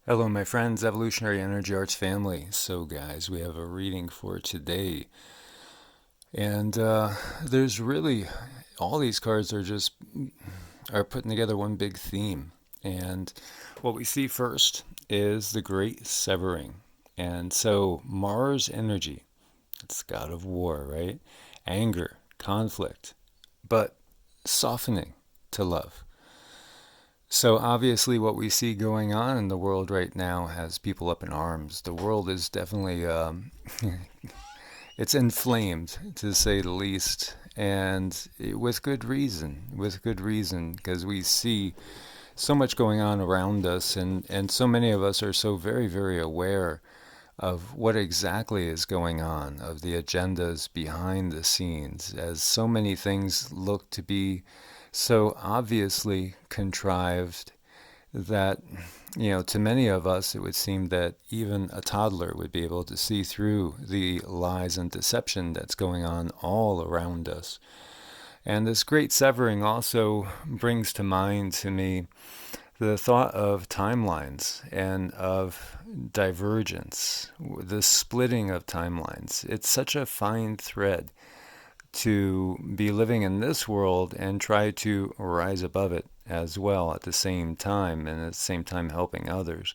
Hello, my friends, Evolutionary Energy Arts family. So, guys, we have a reading for today. And there's really, all these cards are putting together one big theme. And what we see first is the Great Severing. And so, Mars energy, it's god of war, right? Anger, conflict, but softening to love. So obviously, what we see going on in the world right now has people up in arms. The world is definitely it's inflamed, to say the least, and with good reason. With good reason, because we see so much going on around us, and so many of us are so very, very aware of what exactly is going on, of the agendas behind the scenes, as so many things look to be so obviously contrived that, to many of us, it would seem that even a toddler would be able to see through the lies and deception that's going on all around us. And this great severing also brings to mind to me the thought of timelines and of divergence, the splitting of timelines. It's such a fine thread to be living in this world and try to rise above it as well at the same time, and at the same time helping others.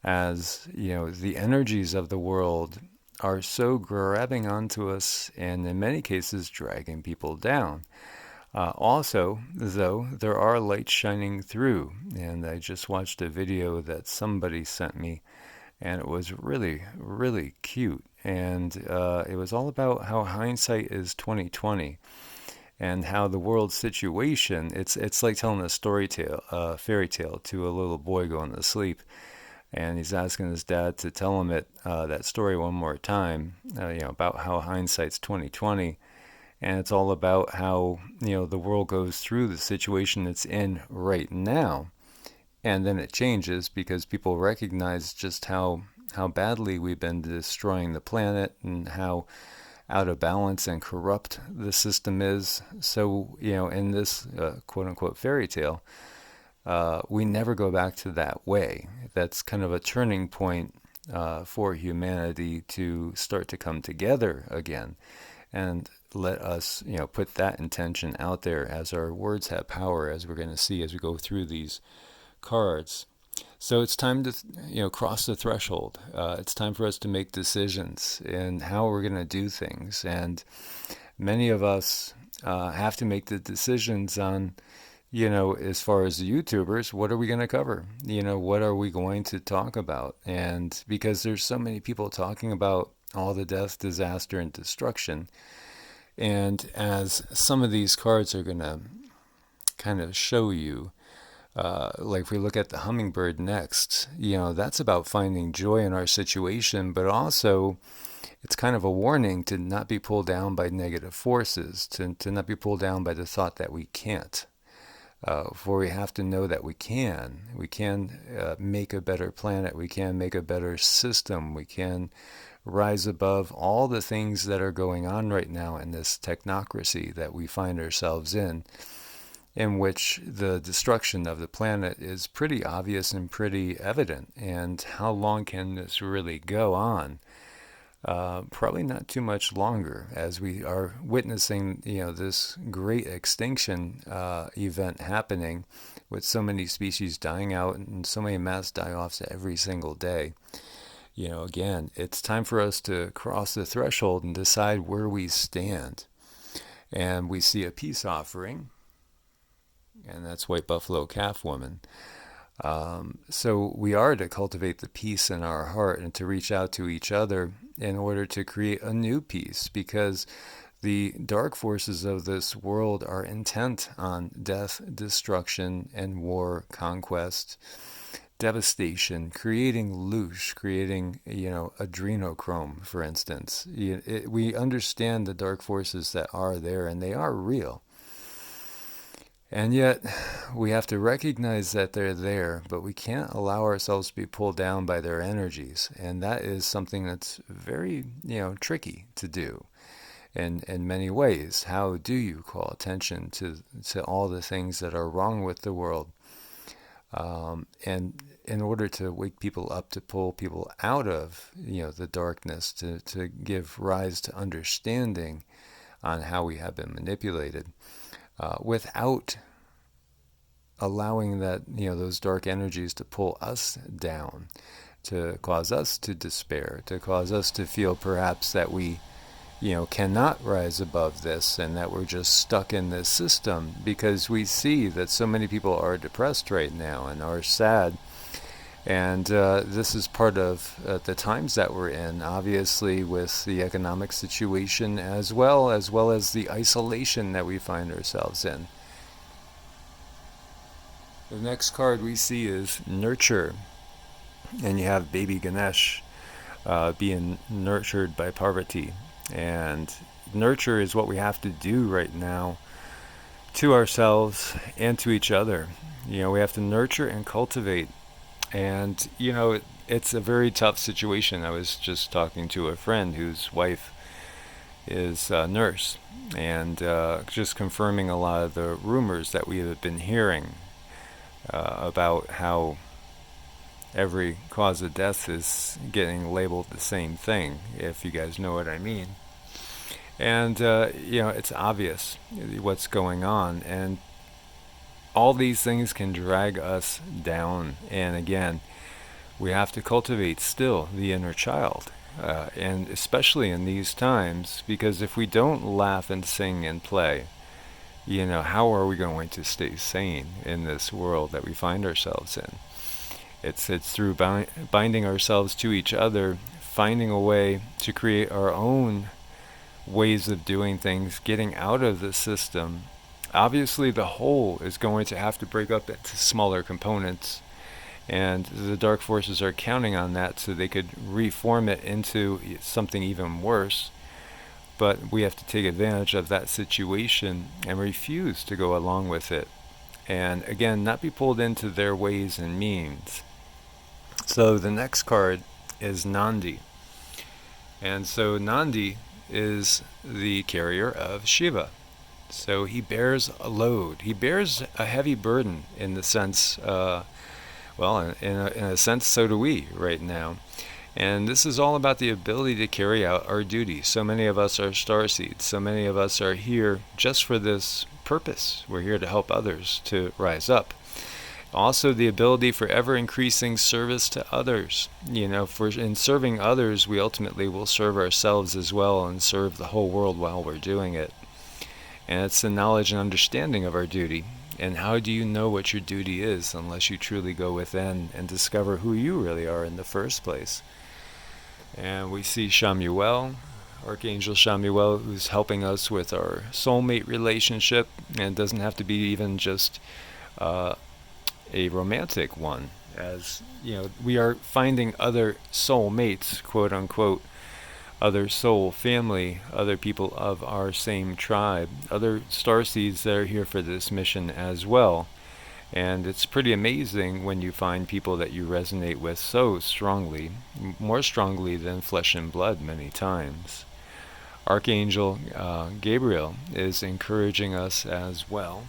As the energies of the world are so grabbing onto us and in many cases dragging people down. Also, though, there are lights shining through, and I just watched a video that somebody sent me, and it was really, really cute. And it was all about how hindsight is 2020, and how the world situation. It's like telling a fairy tale to a little boy going to sleep, and he's asking his dad to tell him that story one more time. About how hindsight's 2020. And it's all about how the world goes through the situation it's in right now, and then it changes because people recognize just how badly we've been destroying the planet and how out of balance and corrupt the system is. So in this quote unquote fairy tale, we never go back to that way. That's kind of a turning point for humanity to start to come together again. And let us, put that intention out there, as our words have power, as we're going to see as we go through these cards. So it's time to, cross the threshold. It's time for us to make decisions in how we're going to do things. And many of us have to make the decisions on, as far as the YouTubers, what are we going to cover? What are we going to talk about? And because there's so many people talking about all the death, disaster, and destruction. And as some of these cards are going to kind of show you, like if we look at the hummingbird next, that's about finding joy in our situation, but also it's kind of a warning to not be pulled down by negative forces, to not be pulled down by the thought that we can't. For we have to know that we can. We can make a better planet. We can make a better system. We can rise above all the things that are going on right now in this technocracy that we find ourselves in which the destruction of the planet is pretty obvious and pretty evident. And how long can this really go on? Probably not too much longer, as we are witnessing, this great extinction event happening, with so many species dying out and so many mass die-offs every single day. Again, it's time for us to cross the threshold and decide where we stand. And we see a peace offering, and that's White Buffalo Calf Woman. So we are to cultivate the peace in our heart and to reach out to each other in order to create a new peace, because the dark forces of this world are intent on death, destruction, and war, conquest, devastation, creating loosh, creating, adrenochrome, for instance. We understand the dark forces that are there, and they are real. And yet, we have to recognize that they're there, but we can't allow ourselves to be pulled down by their energies. And that is something that's very, tricky to do in many ways. How do you call attention to all the things that are wrong with the world? And in order to wake people up, to pull people out of, the darkness, to give rise to understanding on how we have been manipulated, without allowing that, those dark energies to pull us down, to cause us to despair, to cause us to feel perhaps that we, cannot rise above this, and that we're just stuck in this system, because we see that so many people are depressed right now and are sad. And this is part of the times that we're in, obviously, with the economic situation, as well as the isolation that we find ourselves in. The next card we see is Nurture, and you have baby Ganesh being nurtured by Parvati. And nurture is what we have to do right now to ourselves and to each other. We have to nurture and cultivate. And, it's a very tough situation. I was just talking to a friend whose wife is a nurse, and just confirming a lot of the rumors that we have been hearing about how every cause of death is getting labeled the same thing, if you guys know what I mean. And, it's obvious what's going on, and all these things can drag us down. And again, we have to cultivate still the inner child, and especially in these times, because if we don't laugh and sing and play, how are we going to stay sane in this world that we find ourselves in? It's through binding ourselves to each other, finding a way to create our own ways of doing things, getting out of the system. Obviously, the whole is going to have to break up into smaller components, and the dark forces are counting on that so they could reform it into something even worse. But we have to take advantage of that situation and refuse to go along with it. And again, not be pulled into their ways and means. So the next card is Nandi. And so Nandi is the carrier of Shiva. So he bears a load. He bears a heavy burden in the sense, in a sense, so do we right now. And this is all about the ability to carry out our duty. So many of us are starseeds. So many of us are here just for this purpose. We're here to help others to rise up. Also, the ability for ever-increasing service to others. In serving others, we ultimately will serve ourselves as well, and serve the whole world while we're doing it. And it's the knowledge and understanding of our duty. And how do you know what your duty is unless you truly go within and discover who you really are in the first place? And we see Shamuel, Archangel Shamuel, who's helping us with our soulmate relationship. And it doesn't have to be even just a romantic one. As we are finding other soulmates, quote unquote, other soul family, other people of our same tribe, other starseeds that are here for this mission as well. And it's pretty amazing when you find people that you resonate with so strongly, more strongly than flesh and blood many times. Archangel Gabriel is encouraging us as well.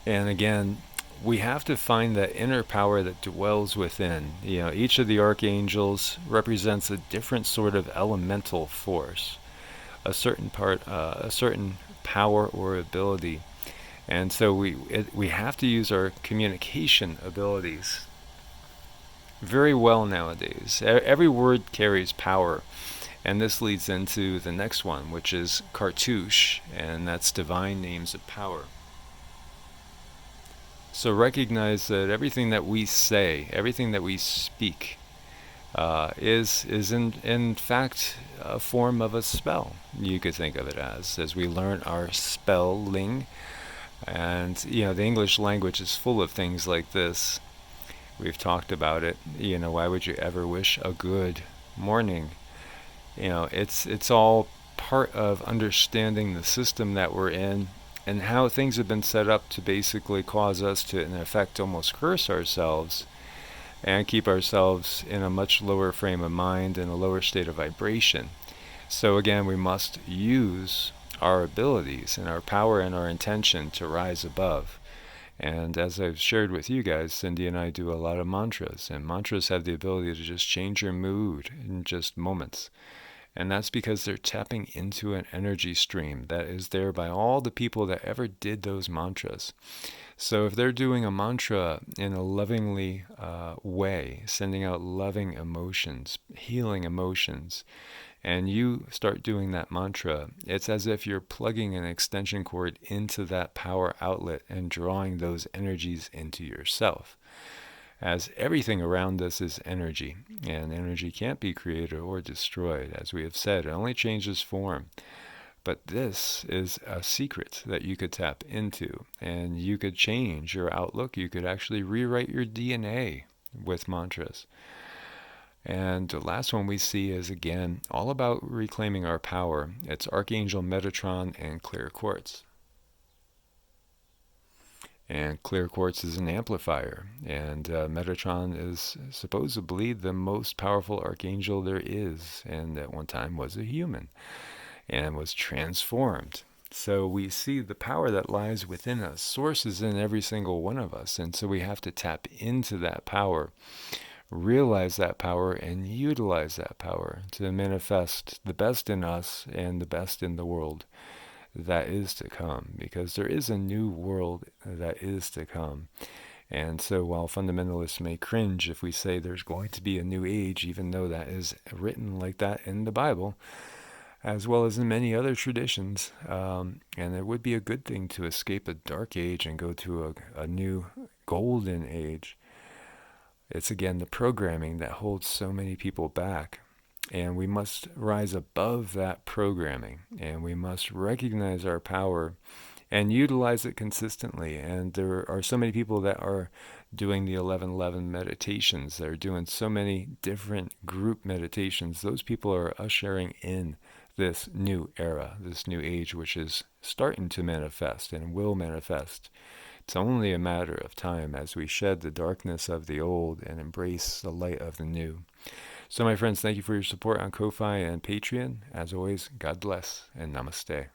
And again, we have to find that inner power that dwells within. Each of the archangels represents a different sort of elemental force, a certain power or ability. And so we have to use our communication abilities very well nowadays. Every word carries power. And this leads into the next one, which is Cartouche, and that's Divine Names of Power. So recognize that everything that we say, everything that we speak, is in fact a form of a spell. You could think of it as we learn our spelling. And the English language is full of things like this. We've talked about it. Why would you ever wish a good morning? It's all part of understanding the system that we're in, and how things have been set up to basically cause us to, in effect, almost curse ourselves and keep ourselves in a much lower frame of mind and a lower state of vibration. So again, we must use our abilities and our power and our intention to rise above. And as I've shared with you guys, Cindy and I do a lot of mantras, and mantras have the ability to just change your mood in just moments. And that's because they're tapping into an energy stream that is there by all the people that ever did those mantras. So if they're doing a mantra in a lovingly way, sending out loving emotions, healing emotions, and you start doing that mantra, it's as if you're plugging an extension cord into that power outlet and drawing those energies into yourself. As everything around us is energy, and energy can't be created or destroyed. As we have said, it only changes form. But this is a secret that you could tap into, and you could change your outlook. You could actually rewrite your DNA with mantras. And the last one we see is, again, all about reclaiming our power. It's Archangel Metatron and clear quartz. And clear quartz is an amplifier. And Metatron is supposedly the most powerful archangel there is, and at one time was a human and was transformed. So we see the power that lies within us. Source is in every single one of us. And so we have to tap into that power, realize that power, and utilize that power to manifest the best in us and the best in the world that is to come, because there is a new world that is to come. And so while fundamentalists may cringe if we say there's going to be a new age, even though that is written like that in the Bible, as well as in many other traditions, and it would be a good thing to escape a dark age and go to a new golden age. It's again the programming that holds so many people back. And we must rise above that programming, and we must recognize our power and utilize it consistently. And there are so many people that are doing the 11:11 meditations. They're doing so many different group meditations. Those people are ushering in this new era, this new age, which is starting to manifest and will manifest. It's only a matter of time as we shed the darkness of the old and embrace the light of the new. So my friends, thank you for your support on Ko-Fi and Patreon. As always, God bless and namaste.